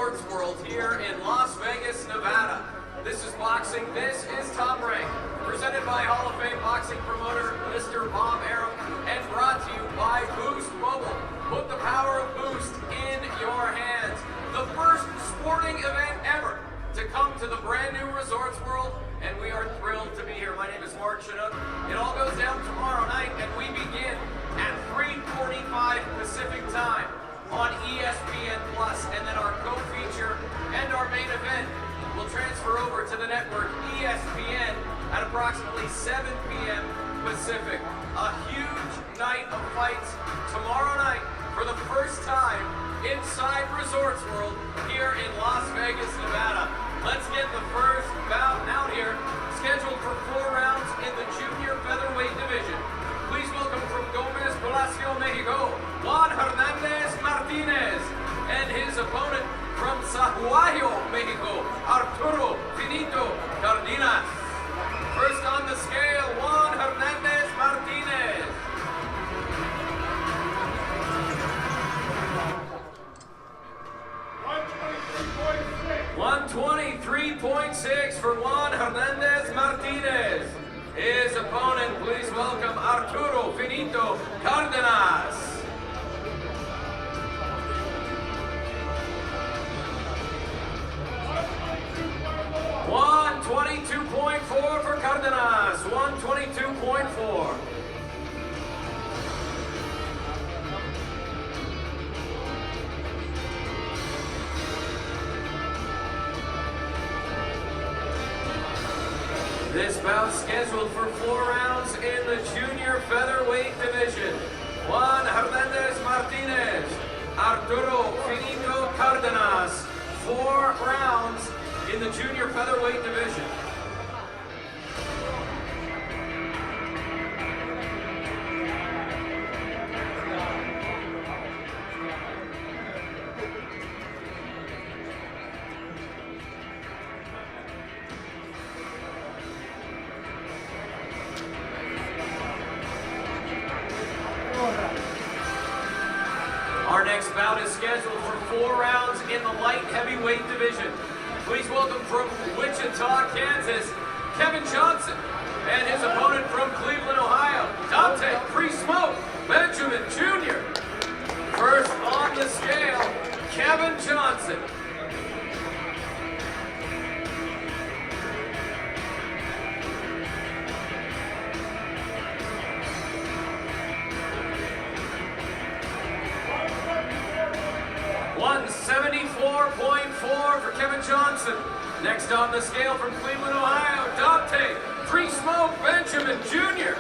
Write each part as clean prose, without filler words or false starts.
Resorts World here in Las Vegas, Nevada. This is boxing. This is Top Rank, presented by Hall of Fame boxing promoter Mr. Bob Arum, and brought to you by Boost Mobile. Put the power of Boost in your hands. The first sporting event ever to come to the brand new Resorts World, and we are thrilled to be here. My name is Mark Chinook. It all goes down tomorrow night, and we begin at 3:45 Pacific time on ESPN Plus, and then our co-feature and our main event will transfer over to the network ESPN at approximately 7 p.m. Pacific. A huge night of fights tomorrow night for the first time inside Resorts World here in Las Vegas, Nevada. Let's get the first bout out here, scheduled for 4 rounds in the junior featherweight division. Please welcome from Gomez Palacio, Mexico, Juan Hernandez Martinez, and his opponent from Zaguayo, Mexico, Arturo Finito Cardenas. First on the scale, Juan Hernandez Martinez. 123.6 for Juan Hernandez Martinez. His opponent, please welcome Arturo Finito Cardenas. 122.4 for Cardenas. 122.4. This bout scheduled for 4 rounds in the junior featherweight division. Juan Hernandez Martinez, Arturo Finito Cardenas. 4 rounds in the junior featherweight division. Our next bout is scheduled for 4 rounds in the light heavyweight division. Please welcome from Wichita, Kansas, Kevin Johnson, and his opponent from Cleveland, Ohio, Dante Pre-Smoke Benjamin Jr. First on the scale, Kevin Johnson. 174.4 for Kevin Johnson. Next on the scale from Cleveland, Ohio, Dante Pre-Smoke Benjamin Jr.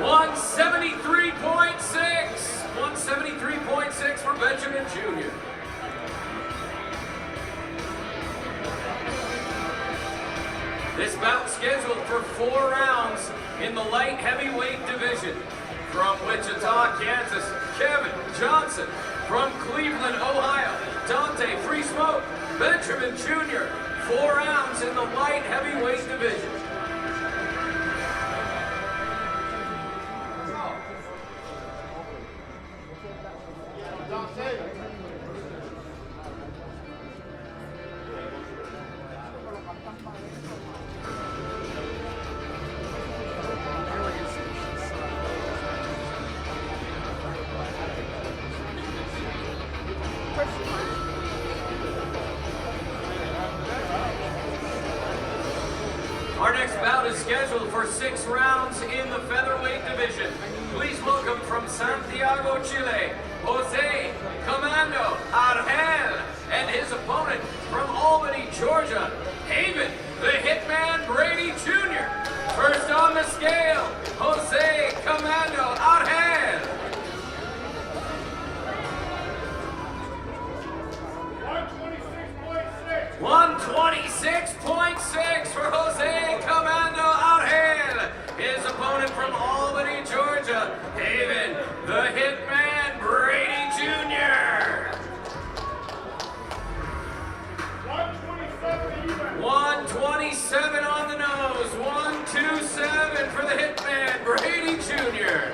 173.6. 173.6 for Benjamin Jr. This bout scheduled for 4 rounds in the light heavyweight division. From Wichita, Kansas, Kevin Johnson. From Cleveland, Ohio, Dante Pre-Smoke Benjamin Jr. 4 rounds in the light heavyweight division. Our next bout is scheduled for 6 rounds in the featherweight division. Please welcome from Santiago, Chile, Jose Commando Argel, and his opponent from Albany, Georgia, Haven the Hitman Brady Jr. First on the scale, Jose Commando Argel. 126.6 for Jose Commando Argel. His opponent from Albany, Georgia, Haven the Hitman Brady Jr. 127 on the nose. 127 for the Hitman Brady Jr.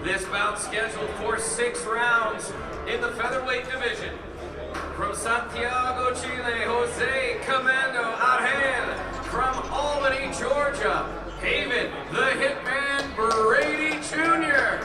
This bout scheduled for 6 rounds in the featherweight division. From Santiago, Chile, Jose Commando Argel. From Albany, Georgia, Haven the Hitman Brady Jr.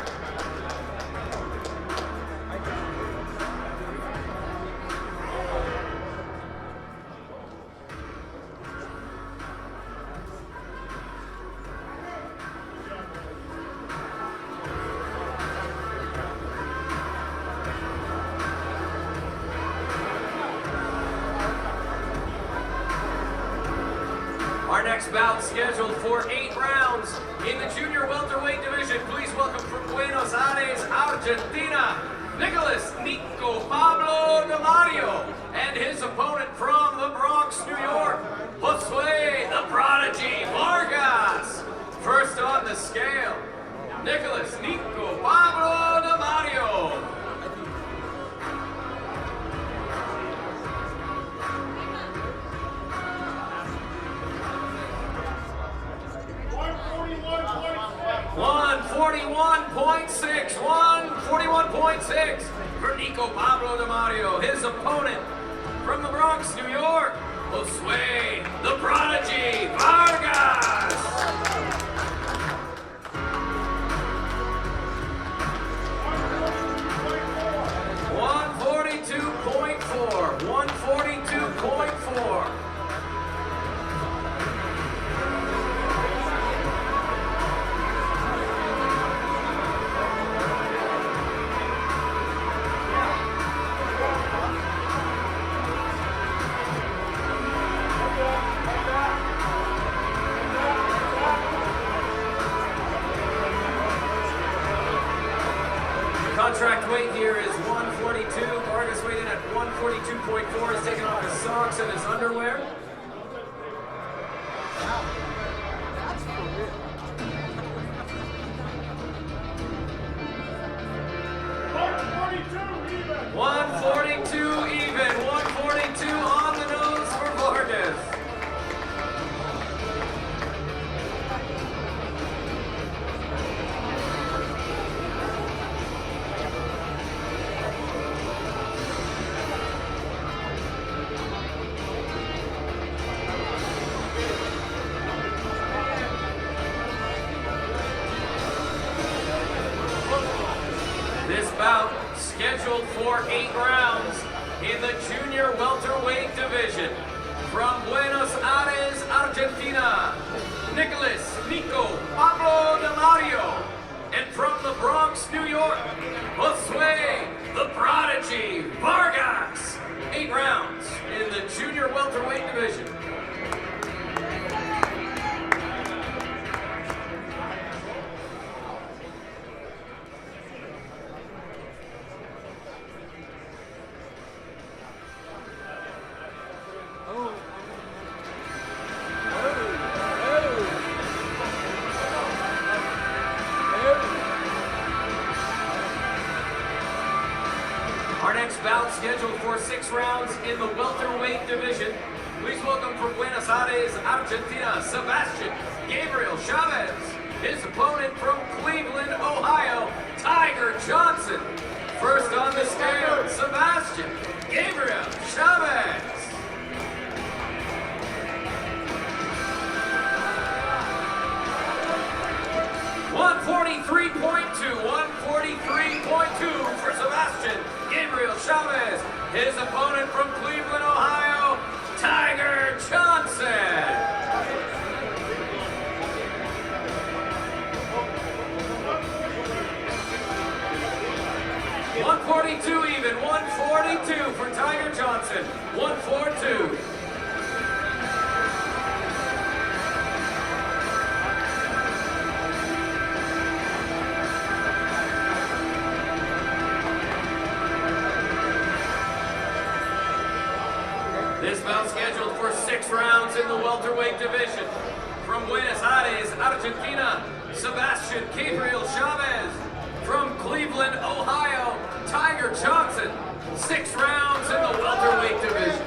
Our next bout scheduled for 8 rounds in the junior welterweight division. Please welcome from Buenos Aires, Argentina, Nicholas Nico Pablo De Mario, and his opponent from the Bronx, New York, Josue the Prodigy Vargas. First on the scale, Nicholas Nico Pablo De Mario. 141.6 for Nico Pablo De Mario. His opponent from the Bronx, New York, Josue the Prodigy Vargas. 142.4. Contract weight here is 142. Vargas weighed in at 142.4. He's taking off his socks and his underwear. Even. 142 even. 142 on the nose for Vargas. This bout scheduled for 8 rounds in the junior welterweight division. From Buenos Aires, Argentina, Nicholas Nico Pablo De Mario. And from the Bronx, New York, Josue the Prodigy Vargas. 8 rounds in the junior welterweight division. Our next bout scheduled for 6 rounds in the welterweight division. Please welcome from Buenos Aires, Argentina, Sebastian Gabriel Chavez. His opponent from Cleveland, Ohio, Tiger Johnson. First on the scale, Sebastian Gabriel Chavez. 143.2 for Sebastian Gabriel Chavez. His opponent from Cleveland, Ohio, Tiger Johnson. 142 even. 142 for Tiger Johnson. 142. This bout scheduled for 6 rounds in the welterweight division. From Buenos Aires, Argentina, Sebastian Gabriel Chavez. From Cleveland, Ohio, Tiger Johnson. 6 rounds in the welterweight division.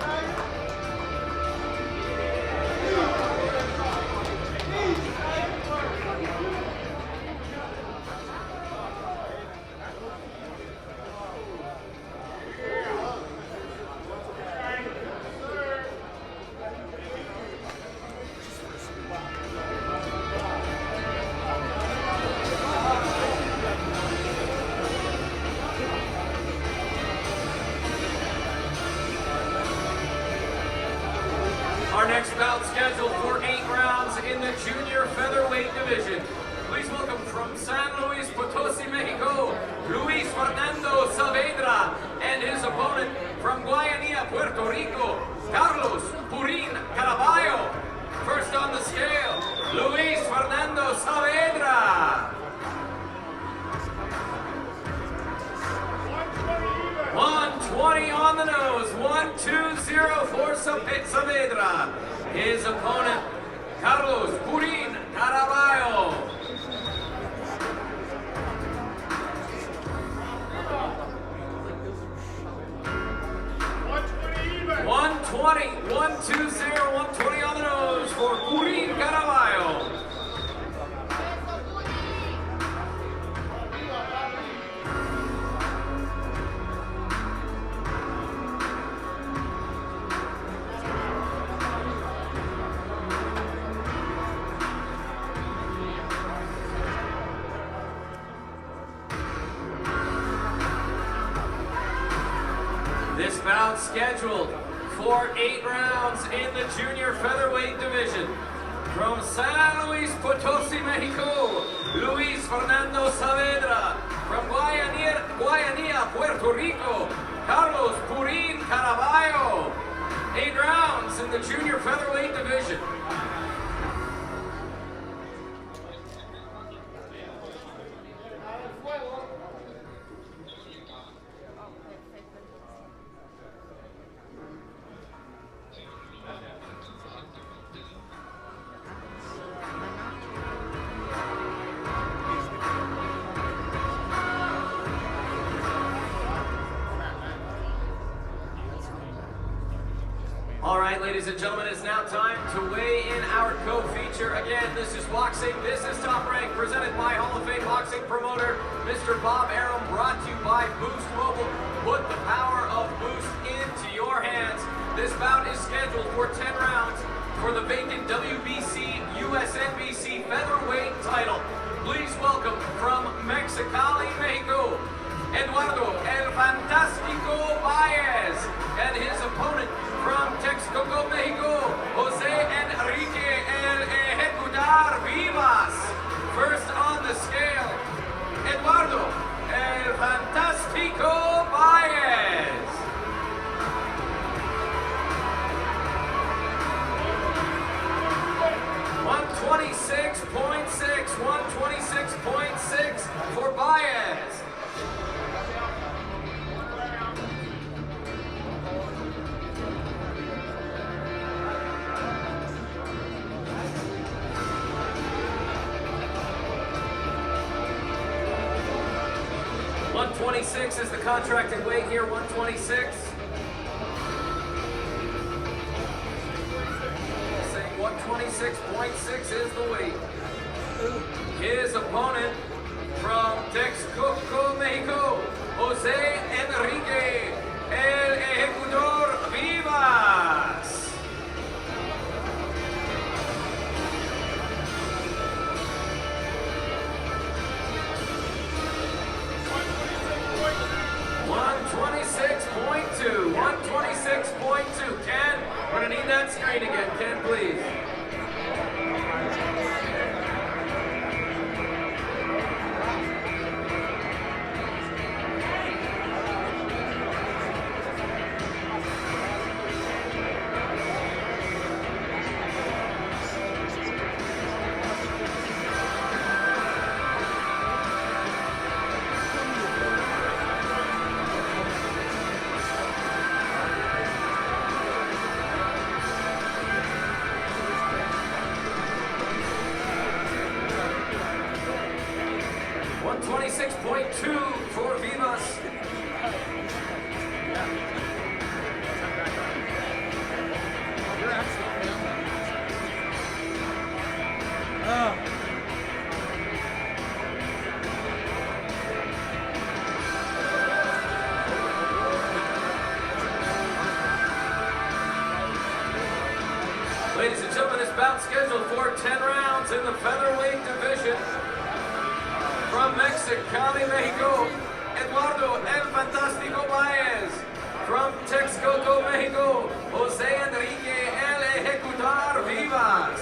Luis Fernando Saavedra. 120 on the nose, 1-2-0 for Saavedra. His opponent, Carlos Purin Caraballo. 120, 1-2-0, 120 on the nose for Purin Caraballo. This bout scheduled for 8 rounds in the junior featherweight division. From San Luis Potosi, Mexico, Luis Fernando Saavedra. From Guayanilla, Puerto Rico, Carlos Purin Caraballo. 8 rounds in the junior featherweight division. All right, ladies and gentlemen, it's now time to weigh in our co-feature. Again, this is boxing. This is Top Rank, presented by Hall of Fame boxing promoter, Mr. Bob Arum, brought to you by Boost Mobile. Put the power of Boost into your hands. This bout is scheduled for 10 rounds for the vacant WBC USNBC featherweight title. Please welcome from Mexicali, Mexico, Eduardo El Fantástico Baez, and his opponent from Texcoco, Mexico, Jose Enrique El Ejecutar Vivas. First on the scale, Eduardo El Fantástico Baez. .126.6 for Baez. .126 is the contracted weight here, 126. Saying 126.6 is the weight. His opponent from Texcoco, Mexico, Jose Enrique El Ejecutor Vivas. .126.2. 126.2. Ken, we're going to need that screen again. Ken, please. .126.2 for Vivas. Ladies and gentlemen, this bout scheduled for 10 rounds in the featherweight division. From Mexicali, Mexico, Eduardo El Fantástico Baez. From Texcoco, Mexico, Jose Enrique El Ejecutar Vivas.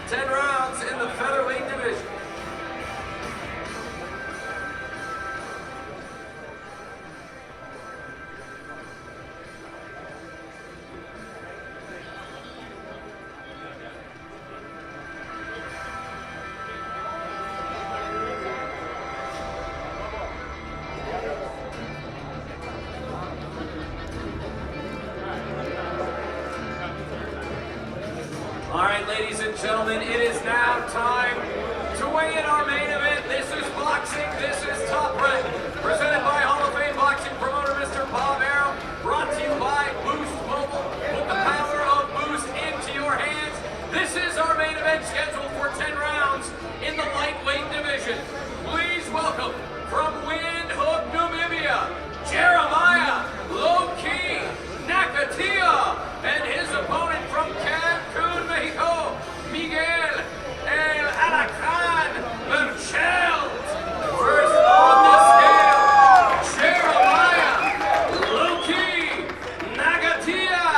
10 rounds in the featherweight division. gentlemen, it is now time to weigh in our main event. This is boxing, this is Top Rank, presented by Hall of Fame boxing promoter Mr. Bob Arum, brought to you by Boost Mobile. Put the power of Boost into your hands. This is our main event scheduled for 10 rounds in the lightweight division. Please welcome from Windhoek, Namibia, Jeremia Low-Key Nakathila, and his opponent from Cancun, Mexico, Miguel Berchelt. First on the scale, Jeremia Low-Key Nakathila.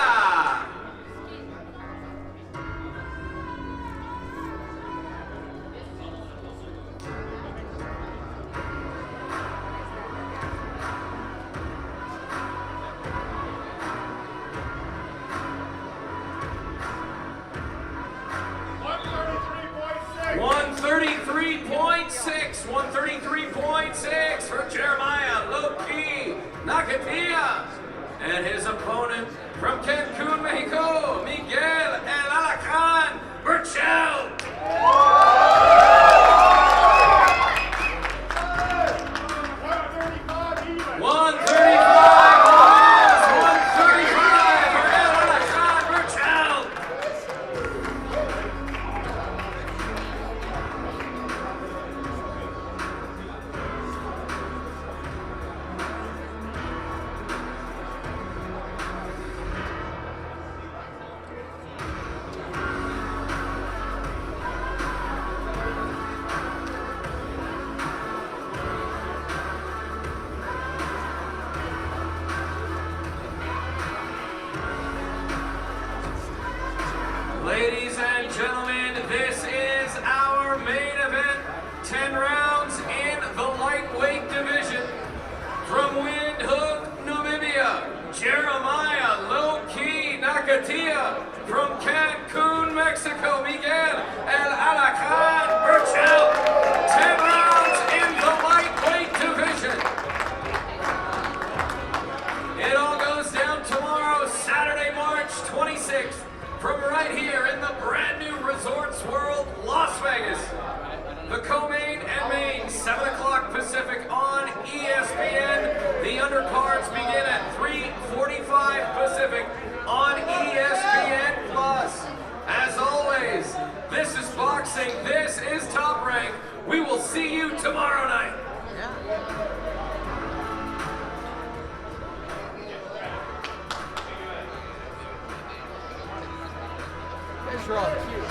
.133.6 for Jeremia Low-Key Nakathila, and his opponent from Cancun, Mexico, Miguel Berchelt. Ladies and gentlemen, this is our main event. 10 rounds in the lightweight division. From Windhoek, Namibia, Jeremia Low-Key Nakathila. From Cancun, Mexico, Miguel Berchelt. 10 rounds in the lightweight division. It all goes down tomorrow, Saturday, March 26th. From right here in the brand new Resorts World, Las Vegas. The co-main and main, 7 o'clock Pacific on ESPN. The undercards begin at 3:45 Pacific on ESPN+. As always, this is boxing, this is Top Rank. We will see you tomorrow night. Guys are all cute.